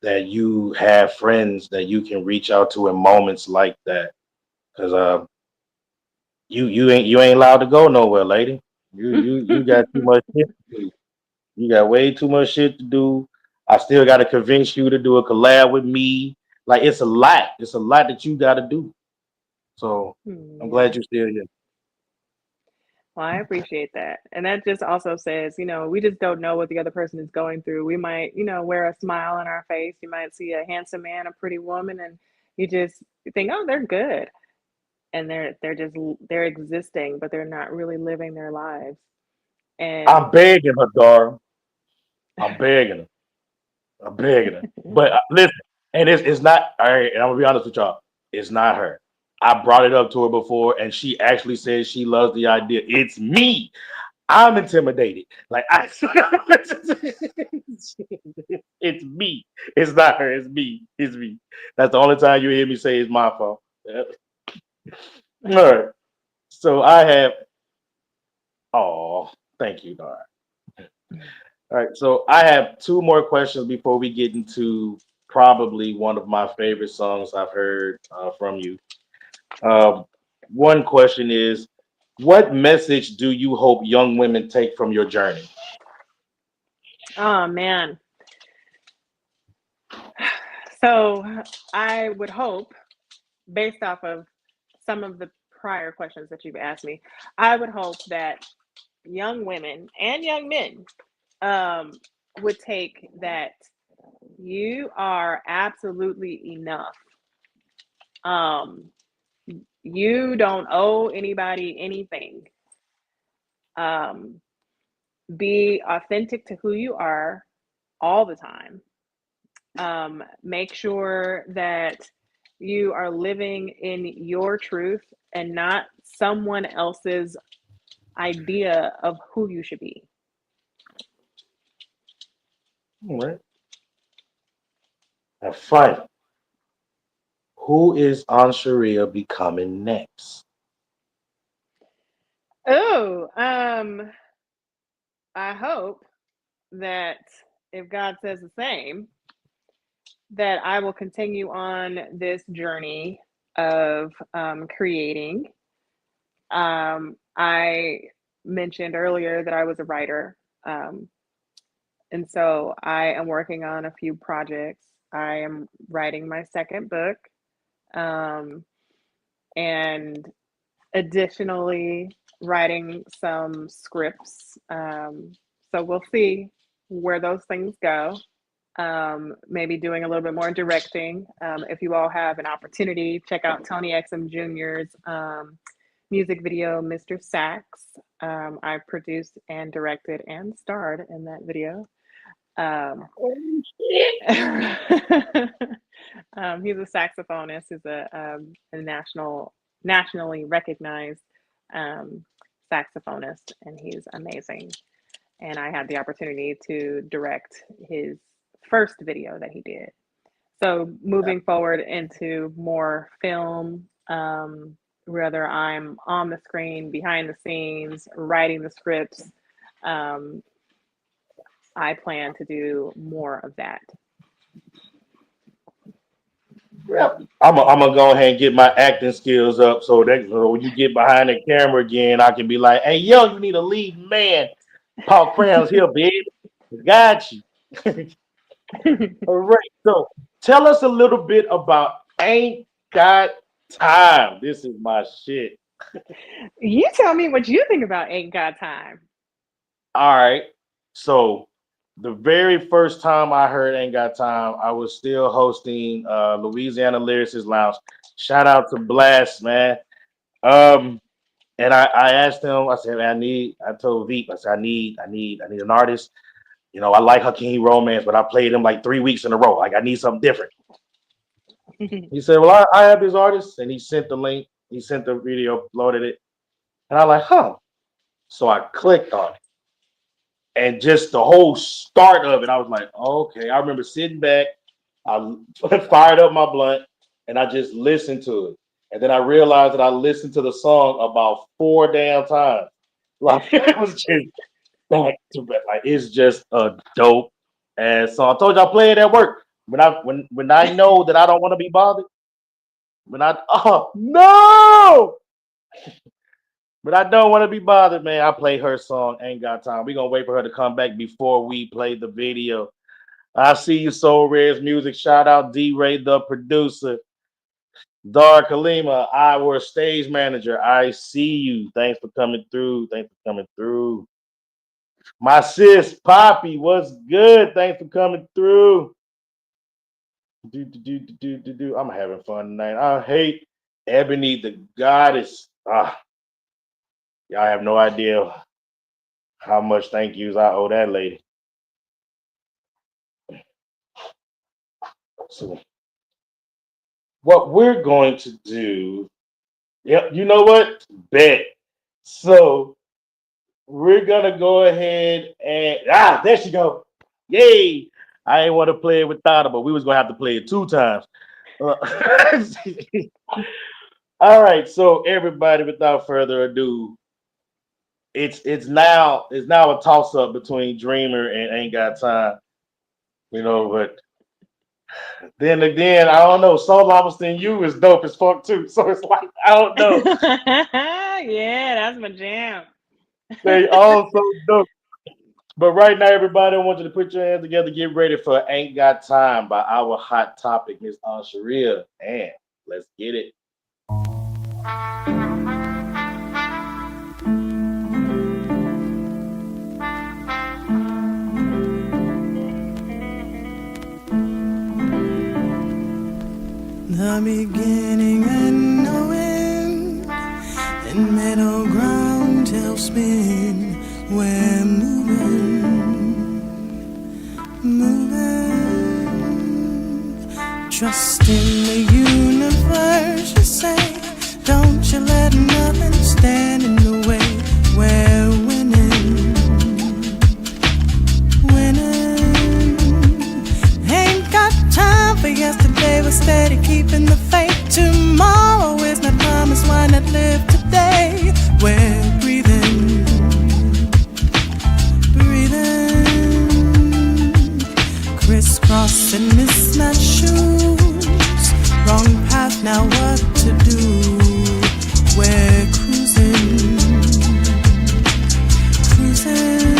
that you have friends that you can reach out to in moments like that. Because you ain't allowed to go nowhere, lady. You got too much shit to do. You got way too much shit to do. I still got to convince you to do a collab with me. Like it's a lot. It's a lot that you got to do. So I'm glad Yeah. you're still here. Well, I appreciate that. And that just also says, we just don't know what the other person is going through. We might, wear a smile on our face. You might see a handsome man, a pretty woman, and you think, oh, they're good. And they're existing, but they're not really living their lives. I'm And begging her, Dara. I'm begging her. I'm begging her. But listen, and it's not. All right, and I'm gonna be honest with y'all. It's not her. I brought it up to her before, and she actually says she loves the idea. It's me. I'm intimidated. Like I, it's me. It's not her. It's me. It's me. That's the only time you hear me say it's my fault. Yeah. All right. So I have. Oh, thank you, Dar. All right. So I have two more questions before we get into probably one of my favorite songs I've heard from you. Um, One question is, what message do you hope young women take from your journey? oh man. So I would hope, based off of some of the prior questions that you've asked me, I would hope that young women and young men um, would take that you are absolutely enough. Um, you don't owe anybody anything. Um, be authentic to who you are all the time. Make sure that you are living in your truth and not someone else's idea of who you should be. All right. Have fun. Who is Ansheréa becoming next? Oh, I hope that if God says the same, that I will continue on this journey of creating. I mentioned earlier that I was a writer. And so I am working on a few projects. I am writing my second book. And additionally, writing some scripts. So we'll see where those things go. Maybe doing a little bit more directing. If you all have an opportunity, check out Tony Exum Jr.'s music video, Mr. Sax. I produced and directed and starred in that video. He's a saxophonist. He's a nationally recognized saxophonist, and he's amazing. And I had the opportunity to direct his first video that he did. So moving forward into more film, whether I'm on the screen, behind the scenes, writing the scripts, I plan to do more of that. Yep. I'm gonna go ahead and get my acting skills up so that when you get behind the camera again, I can be like, "Hey, yo, you need a lead man. Paul Cram's here, baby. Got you." All right. So tell us a little bit about Ain't Got Time. This is my shit. You tell me what you think about Ain't Got Time. All right. So the very first time I heard Ain't Got Time, I was still hosting Louisiana Lyricist Lounge. Shout out to Blast, man. And I asked him, I said, man, I told Veep, I said, I need an artist. You know, I like Hakeem Romance, but I played him like 3 weeks in a row. Like, I need something different. He said, well, I have this artist, and he sent the link. He sent the video, loaded it. And I'm like, huh. So I clicked on it. And just the whole start of it, I was like, okay. I remember sitting back, I fired up my blunt, and I just listened to it. And then I realized that I listened to the song about 4 damn times. Like, it was just back to back. Like, it's just a dope ass song. I told you I play it at work. When I know that I don't want to be bothered, oh no, but I don't want to be bothered, man. I play her song, Ain't Got Time. We're gonna wait for her to come back before we play the video. I see you, Soul Rare's Music. Shout out D-Ray, the producer. Dar Kalima, our stage manager. I see you. Thanks for coming through. My sis, Poppy, what's good? Thanks for coming through. I'm having fun tonight. I hate Ebony the Goddess. Y'all have no idea how much thank yous I owe that lady. So what we're going to do, yep, you know what? Bet. So we're gonna go ahead and there she go. Yay! I ain't want to play it without her, but we was gonna have to play it 2 times. All right, so everybody, without further ado, it's now a toss up between Dreamer and Ain't Got Time, you know. But then again, I don't know. Soul Almost in You is dope as fuck too. So it's like I don't know. Yeah, that's my jam. They all so dope. But right now, everybody, I want you to put your hands together, get ready for Ain't Got Time by our hot topic, Miss Ansheréa. And let's get it. The beginning and no end, and middle ground tells me we're moving. Trust in the universe, you say. Don't you let nothing stand in the way. We're winning, winning. Ain't got time for yesterday. We're steady keeping the faith. Tomorrow is not promised. Why not live today? We're breathing, breathing. Crisscross and mismatched shoes. Wrong path, now what to do? We're cruising, cruising.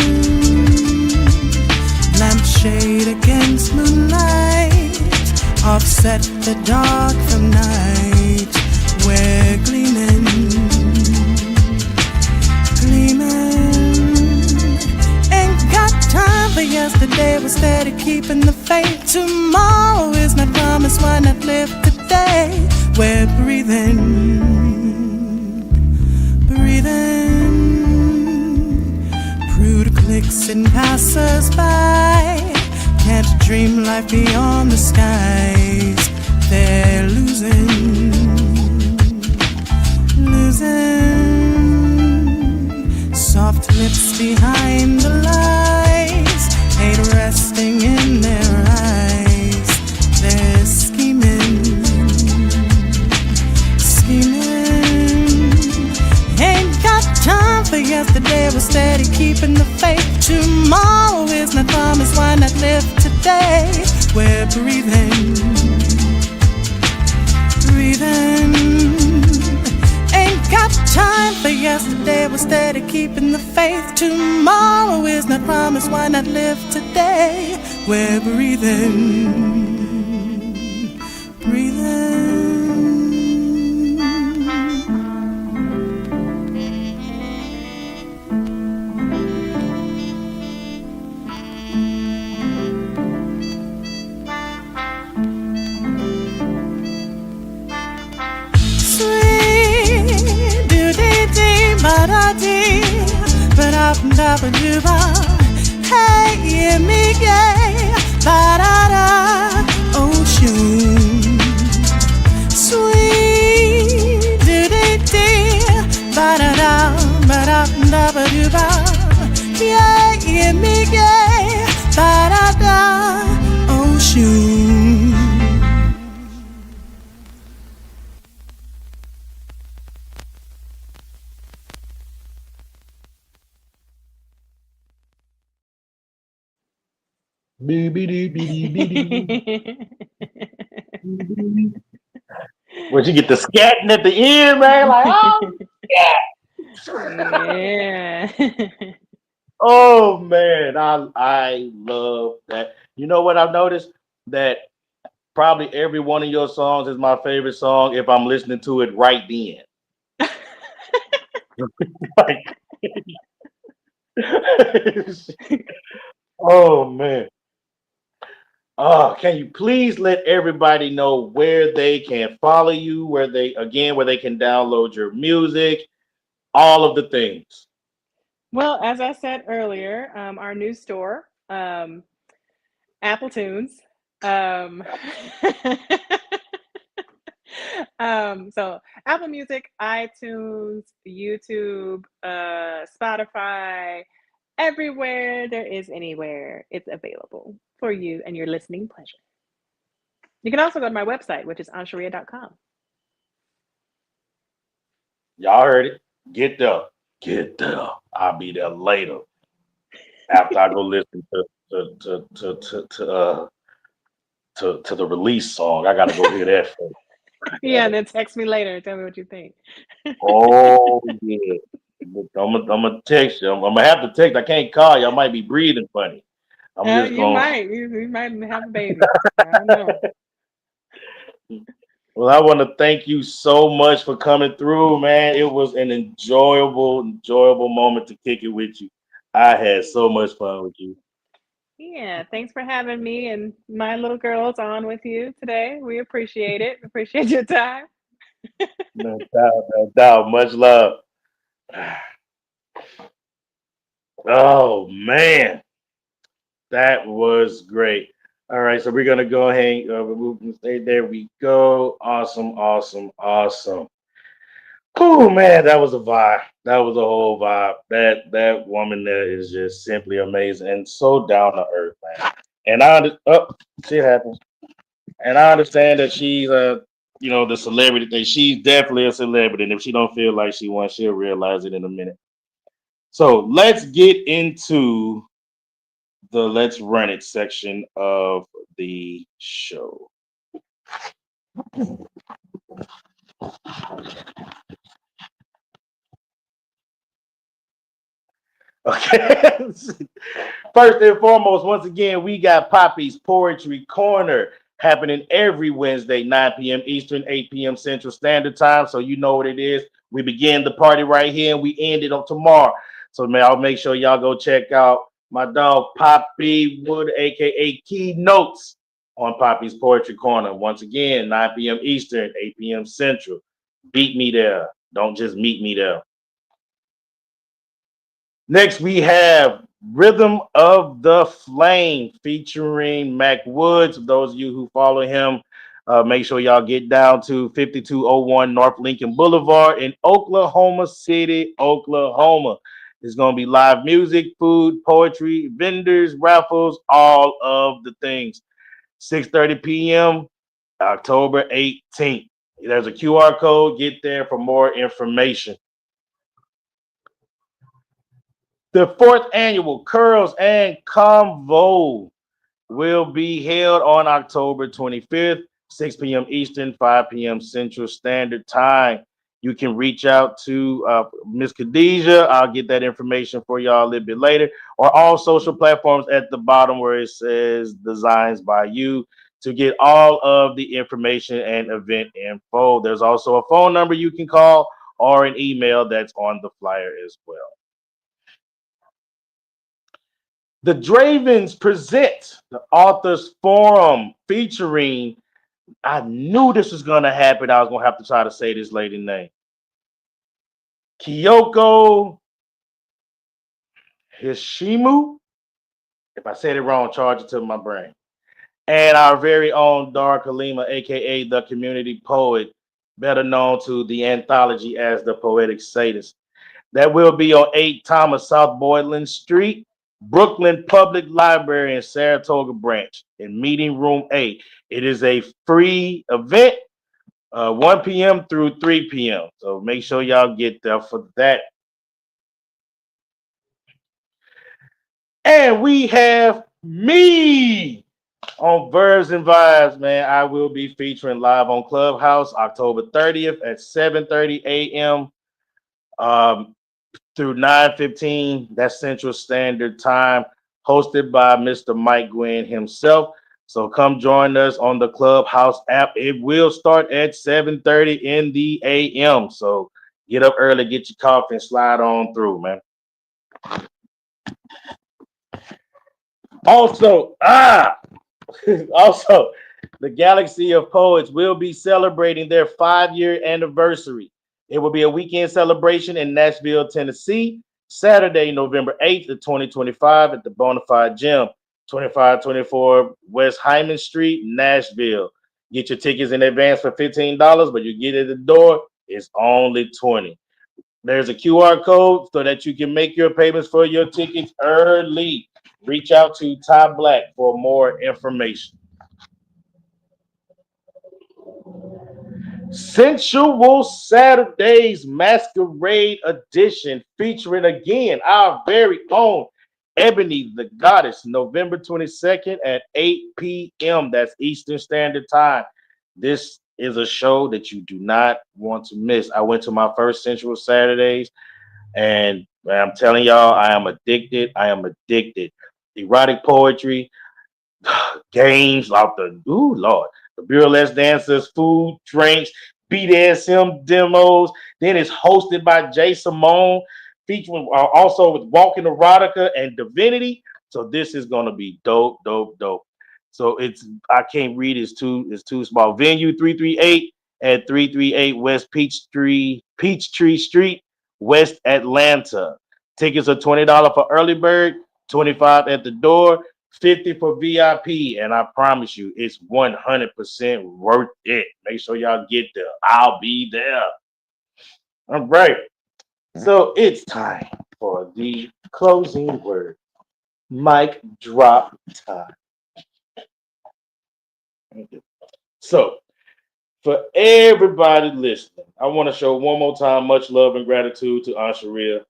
Lampshade against moonlight, offset the dark from night. We're gleaming, gleaming. Ain't got time for yesterday. We're steady keeping the faith. Tomorrow is not promised. Why not live today? We're breathing, breathing. Prude clicks and passers by can't dream life beyond the skies. They're losing, losing. Soft lips behind the lies, hate resting in their eyes. They're scheming, scheming. Ain't got time for yesterday. We're steady keeping the faith. Tomorrow is not promised. Why not live today? We're breathing, breathing. Ain't got time for yesterday. We're steady keeping the faith. Tomorrow is not promised. Why not live today? We're breathing, breathing. Sweet doo-dee-dee, ba-da-dee, ba-da-ba-da-ba-doo-ba. Hey, yeah, me gay, ba-da-da, ocean. Sweet doo-dee-dee, ba-da-da, ba-da-ba-da-ba-doo-ba. Yeah, yeah, me gay, ba-da-da, ocean. When you get the scatting at the end, man, like, oh, Yeah. oh man, I love that. You know what I've noticed? That probably every one of your songs is my favorite song if I'm listening to it right then. Like, oh man. Oh, can you please let everybody know where they can follow you, where they can download your music, all of the things. Well, as I said earlier, our new store, Apple Tunes. Um, so Apple Music, iTunes, YouTube, Spotify, everywhere there is anywhere, it's available for you and your listening pleasure. You can also go to my website, which is ansheréa.com. Y'all heard it. Get there. Get there. I'll be there later. After I go listen to the release song. I gotta go hear that first. Yeah, and then text me later and tell me what you think. Oh yeah. I'm gonna text you. I'm gonna have to text. I can't call you. I might be breathing funny. I'm just You gonna. might. You might have a baby. I don't know. Well, I want to thank you so much for coming through, man. It was an enjoyable moment to kick it with you. I had so much fun with you. Yeah, thanks for having me and my little girls on with you today. We appreciate it. Appreciate your time. No doubt, no doubt. Much love. Oh man, that was great. All right, so we're gonna go ahead. Remove and stay. There we go. Awesome, awesome, awesome. Oh man, that was a vibe. That was a whole vibe. That woman there is just simply amazing and so down to earth, man. And shit happens. And I understand that she's the celebrity thing. She's definitely a celebrity, and if she don't feel like she wants, she'll realize it in a minute. So let's get into the let's run it section of the show. Okay. First and foremost, once again, we got Poppy's Poetry Corner happening every Wednesday, 9 p.m. Eastern, 8 p.m. Central Standard Time. So you know what it is. We begin the party right here and we end it on tomorrow. So man, I'll make sure y'all go check out my dog Poppy Wood, aka Keynotes, on Poppy's Poetry Corner. Once again, 9 p.m. Eastern, 8 p.m. Central. Beat me there. Don't just meet me there. Next, we have Rhythm of the Flame featuring Mac Woods. For those of you who follow him, make sure y'all get down to 5201 North Lincoln Boulevard in Oklahoma City, Oklahoma. There's going to be live music, food, poetry, vendors, raffles, all of the things. 6:30 p.m., October 18th. There's a QR code. Get there for more information. The fourth annual Curls and Convo will be held on October 25th, 6 p.m. Eastern, 5 p.m. Central Standard Time. You can reach out to Miss Khadijah. I'll get that information for y'all a little bit later, or all social platforms at the bottom where it says Designs by You to get all of the information and event info. There's also a phone number you can call or an email that's on the flyer as well. The Dravens present the Authors Forum featuring, I knew this was going to happen. I was going to have to try to say this lady name. Kyoko Hishimu. If I said it wrong, charge it to my brain. And our very own Dar Kalima, aka the community poet, better known to the anthology as the Poetic Sadist. That will be on 8 Thomas South Boylan Street, Brooklyn Public Library in Saratoga Branch in Meeting Room A. It is a free event, 1 p.m. through 3 p.m. So make sure y'all get there for that. And we have me on Verbs and Vibes, man. I will be featuring live on Clubhouse October 30th at 7:30 a.m. Through 9:15, that's Central Standard Time, hosted by Mr. Mike Gwynn himself. So come join us on the Clubhouse app. It will start at 7:30 in the a.m. So get up early, get your coffee, and slide on through, man. Also, also, the Galaxy of Poets will be celebrating their 5-year anniversary. It will be a weekend celebration in Nashville, Tennessee, Saturday, November 8th of 2025 at the Bonafide Gym, 2524 West Hyman Street, Nashville. Get your tickets in advance for $15, but you get it at the door, it's only $20. There's a QR code so that you can make your payments for your tickets early. Reach out to Ty Black for more information. Sensual Saturdays Masquerade Edition featuring again our very own Ebony the Goddess, November 22nd at 8 p.m. That's Eastern Standard Time. This is a show that you do not want to miss. I went to my first Sensual Saturdays, and I'm telling y'all, I am addicted. I am addicted. Erotic poetry, games off the Lord, the burlesque dancers, food, drinks, BDSM demos. Then it's hosted by Jay Simone, featuring also with Walking Erotica and Divinity. So this is gonna be dope, dope, dope. So I can't read, it's too small. Venue 338 at 338 West Peachtree Street, West Atlanta. Tickets are $20 for early bird, 25 at the door. $50 for VIP, and I promise you, it's 100% worth it. Make sure y'all get there. I'll be there. All right. So it's time for the closing word. Mic drop time. Okay. So, for everybody listening, I want to show one more time much love and gratitude to Ansheréa.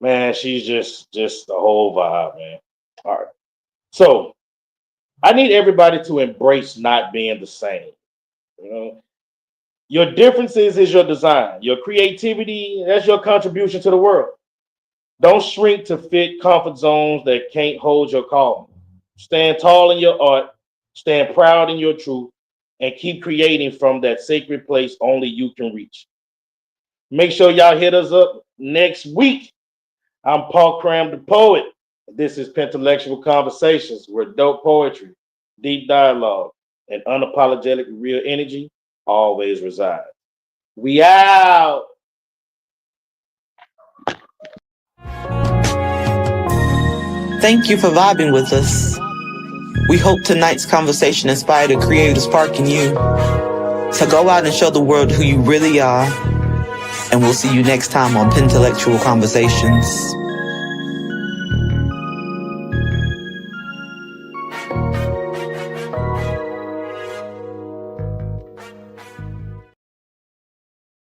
Man, she's just the whole vibe, man. All right. So, I need everybody to embrace not being the same. You know, your differences is your design. Your creativity, that's your contribution to the world. Don't shrink to fit comfort zones that can't hold your calling. Stand tall in your art, stand proud in your truth, and keep creating from that sacred place only you can reach. Make sure y'all hit us up next week. I'm Paul Cram the Poet. This is PenTellectual Conversations, where dope poetry, deep dialogue, and unapologetic real energy always reside. We out. Thank you for vibing with us. We hope tonight's conversation inspired a creative spark in you. So go out and show the world who you really are. And we'll see you next time on PenTellectual Conversations.